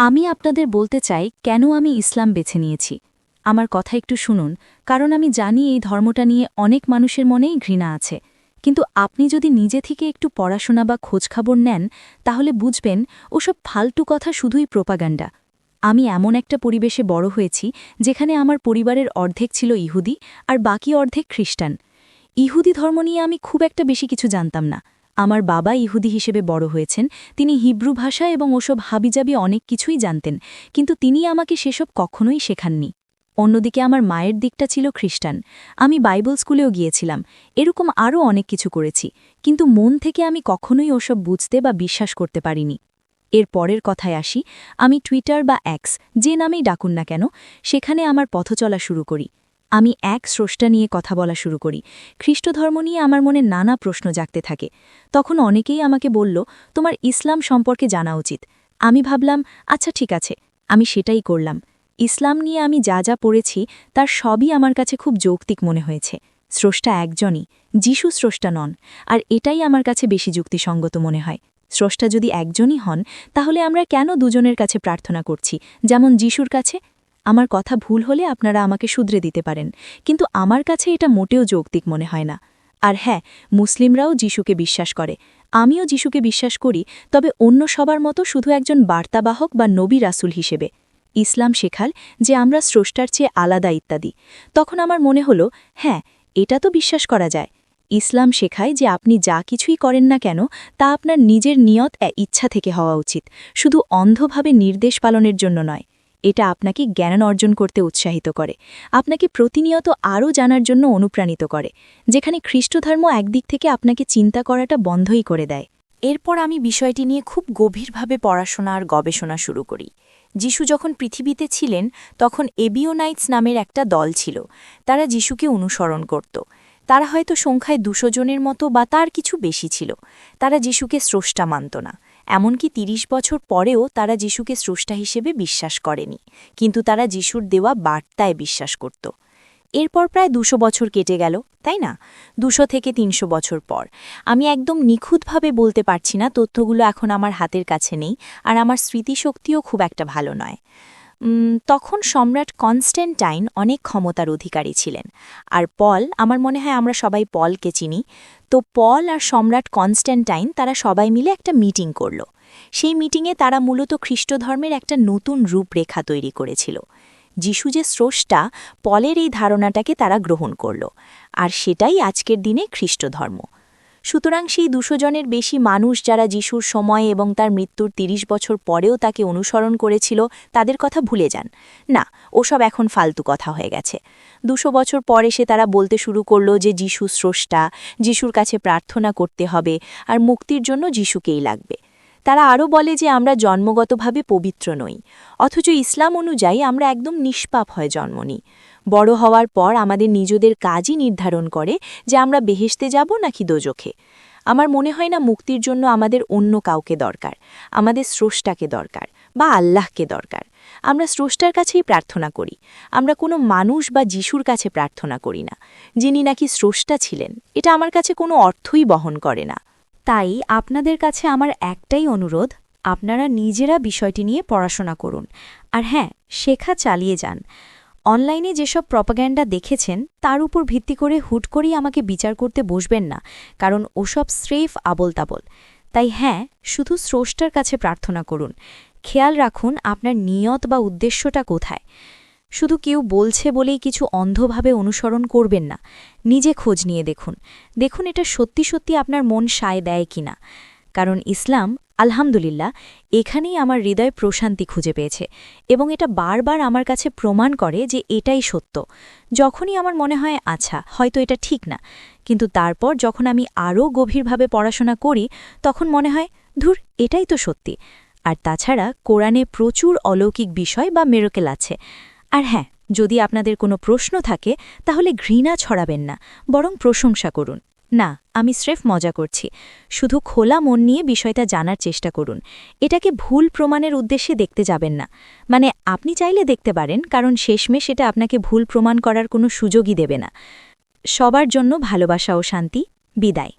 আমি আপনাদের বলতে চাই কেন আমি ইসলাম বেছে নিয়েছি। আমার কথা একটু শুনুন, কারণ আমি জানি এই ধর্মটা নিয়ে অনেক মানুষের মনেই ঘৃণা আছে। কিন্তু আপনি যদি নিজে থেকে একটু পড়াশোনা বা খোঁজখবর নেন, তাহলে বুঝবেন ওসব ফালতু কথা শুধুই প্রোপাগান্ডা। আমি এমন একটা পরিবেশে বড় হয়েছি যেখানে আমার পরিবারের অর্ধেক ছিল ইহুদি আর বাকি অর্ধেক খ্রিস্টান। ইহুদি ধর্ম নিয়ে আমি খুব একটা বেশি কিছু জানতাম না। আমার বাবা ইহুদি হিসেবে বড় হয়েছেন, তিনি হিব্রু ভাষা এবং ওসব হাবিজাবি অনেক কিছুই জানতেন, কিন্তু তিনি আমাকে সেসব কখনোই শেখাননি। অন্যদিকে আমার মায়ের দিকটা ছিল খ্রিস্টান। আমি বাইবেল স্কুলেও গিয়েছিলাম, এরকম আরও অনেক কিছু করেছি, কিন্তু মন থেকে আমি কখনোই ওসব বুঝতে বা বিশ্বাস করতে পারিনি। এর পরের কথায় আসি, আমি টুইটার বা এক্স যে নামেই ডাকুন না কেন, সেখানে আমার পথ চলা শুরু করি। আমি এক স্রষ্টা নিয়ে কথা বলা শুরু করি। খ্রিস্ট ধর্ম নিয়ে আমার মনে নানা প্রশ্ন জাগতে থাকে। তখন অনেকেই আমাকে বলল, তোমার ইসলাম সম্পর্কে জানা উচিত। আমি ভাবলাম, আচ্ছা ঠিক আছে, আমি সেটাই করলাম। ইসলাম নিয়ে আমি যা যা পড়েছি তার সবই আমার কাছে খুব যৌক্তিক মনে হয়েছে। স্রষ্টা একজনই, যিশু স্রষ্টা নন, আর এটাই আমার কাছে বেশি যুক্তিসঙ্গত মনে হয়। স্রষ্টা যদি একজনই হন, তাহলে আমরা কেন দুজনের কাছে প্রার্থনা করছি, যেমন যিশুর কাছে? আমার কথা ভুল হলে আপনারা আমাকে শুধরে দিতে পারেন, কিন্তু আমার কাছে এটা মোটেও যৌক্তিক মনে হয় না। আর হ্যাঁ, মুসলিমরাও যিশুকে বিশ্বাস করে, আমিও যিশুকে বিশ্বাস করি, তবে অন্য সবার মতো শুধু একজন বার্তাবাহক বা নবী রাসূল হিসেবে। ইসলাম শেখাল যে আমরা স্রষ্টার চেয়ে আলাদা ইত্যাদি। তখন আমার মনে হলো, হ্যাঁ, এটা তো বিশ্বাস করা যায়। ইসলাম শেখায় যে আপনি যা কিছুই করেন না কেন, তা আপনার নিজের নিয়ত ইচ্ছা থেকে হওয়া উচিত, শুধু অন্ধভাবে নির্দেশ পালনের জন্য নয়। এটা আপনাকে জ্ঞান অর্জন করতে উৎসাহিত করে, আপনাকে প্রতিনিয়ত আরও জানার জন্য অনুপ্রাণিত করে, যেখানে খ্রিস্টধর্ম একদিক থেকে আপনাকে চিন্তা করাটা বন্ধই করে দেয়। এরপর আমি বিষয়টি নিয়ে খুব গভীরভাবে পড়াশোনা আর গবেষণা শুরু করি। যিশু যখন পৃথিবীতে ছিলেন, তখন এবিওনাইটস নামের একটা দল ছিল। তারা যিশুকে অনুসরণ করত। তারা হয়তো সংখ্যায় 200 জনের মতো বা তার কিছু বেশি ছিল। তারা যিশুকে স্রষ্টা মানত না। এমনকি 30 বছর পরেও তারা যিশুকে স্রষ্টা হিসেবে বিশ্বাস করেনি, কিন্তু তারা যিশুর দেওয়া বার্তায় বিশ্বাস করত। এরপর প্রায় 200 বছর কেটে গেল, তাই না? 200 থেকে 300 বছর পর। আমি একদম নিখুঁতভাবে বলতে পারছি না, তথ্যগুলো এখন আমার হাতের কাছে নেই, আর আমার স্মৃতিশক্তিও খুব একটা ভালো নয়। তখন সম্রাট কনস্ট্যান্টাইন অনেক ক্ষমতার অধিকারী ছিলেন। আর পল, আমার মনে হয় আমরা সবাই পলকে চিনি, তো পল আর সম্রাট কনস্ট্যান্টাইন তারা সবাই মিলে একটা মিটিং করল। সেই মিটিংয়ে তারা মূলত খ্রিস্টধর্মের একটা নতুন রূপরেখা তৈরি করেছিল। যিশু যে স্রষ্টা, পলের এই ধারণাটাকে তারা গ্রহণ করল, আর সেটাই আজকের দিনে খ্রিস্টধর্ম। সুতরাং সেই 200 জনের বেশি মানুষ যারা যিশুর সময় এবং তার মৃত্যুর 30 বছর পরেও তাকে অনুসরণ করেছিল, তাদের কথা ভুলে যান। না, ওসব এখন ফালতু কথা হয়ে গেছে। 200 বছর পর এসে তারা বলতে শুরু করল যে যিশু স্রষ্টা, যিশুর কাছে প্রার্থনা করতে হবে, আর মুক্তির জন্য যিশুকেই লাগবে। তারা আরও বলে যে আমরা জন্মগতভাবে পবিত্র নই, অথচ ইসলাম অনুযায়ী আমরা একদম নিষ্পাপ হয়ে জন্ম নিই। বড় হওয়ার পর আমাদের নিজেদের কাজই নির্ধারণ করে যে আমরা বেহেশতে যাব নাকি দোজখে। আমার মনে হয় না মুক্তির জন্য আমাদের অন্য কাউকে দরকার, আমাদের স্রষ্টাকে দরকার, বা আল্লাহকে দরকার। আমরা স্রষ্টার কাছেই প্রার্থনা করি, আমরা কোনো মানুষ বা যিশুর কাছে প্রার্থনা করি না, যিনি নাকি স্রষ্টা ছিলেন। এটা আমার কাছে কোনো অর্থই বহন করে না। তাই আপনাদের কাছে আমার একটাই অনুরোধ, আপনারা নিজেরা বিষয়টি নিয়ে পড়াশোনা করুন, আর হ্যাঁ, শেখা চালিয়ে যান। অনলাইনে যেসব প্রপাগ্যান্ডা দেখেছেন তার উপর ভিত্তি করে হুট করেই আমাকে বিচার করতে বসবেন না, কারণ ওসব স্রেফ আবোলতাবোল। তাই হ্যাঁ, শুধু স্রষ্টার কাছে প্রার্থনা করুন। খেয়াল রাখুন আপনার নিয়ত বা উদ্দেশ্যটা কোথায়। শুধু কেউ বলছে বলেই কিছু অন্ধভাবে অনুসরণ করবেন না, নিজে খোঁজ নিয়ে দেখুন, দেখুন এটা সত্যি সত্যি আপনার মন সায় দেয় কিনা। কারণ ইসলাম, আলহামদুলিল্লাহ, এখানেই আমার হৃদয় প্রশান্তি খুঁজে পেয়েছে, এবং এটা বারবার আমার কাছে প্রমাণ করে যে এটাই সত্য। যখনই আমার মনে হয় আচ্ছা, হয়তো এটা ঠিক না, কিন্তু তারপর যখন আমি আরও গভীরভাবে পড়াশোনা করি, তখন মনে হয় ধুর, এটাই তো সত্যি। আর তাছাড়া কোরআনে প্রচুর অলৌকিক বিষয় বা মিরাকেল আছে। আর হ্যাঁ, যদি আপনাদের কোনো প্রশ্ন থাকে তাহলে ঘৃণা ছড়াবেন না, বরং প্রশংসা করুন। না, আমি স্রেফ মজা করছি। শুধু খোলা মন নিয়ে বিষয়টা জানার চেষ্টা করুন, এটাকে ভুল প্রমাণের উদ্দেশ্যে দেখতে যাবেন না। মানে আপনি চাইলে দেখতে পারেন, কারণ শেষমেশ এটা আপনাকে ভুল প্রমাণ করার কোনো সুযোগই দেবে না। সবার জন্য ভালোবাসা ও শান্তি। বিদায়।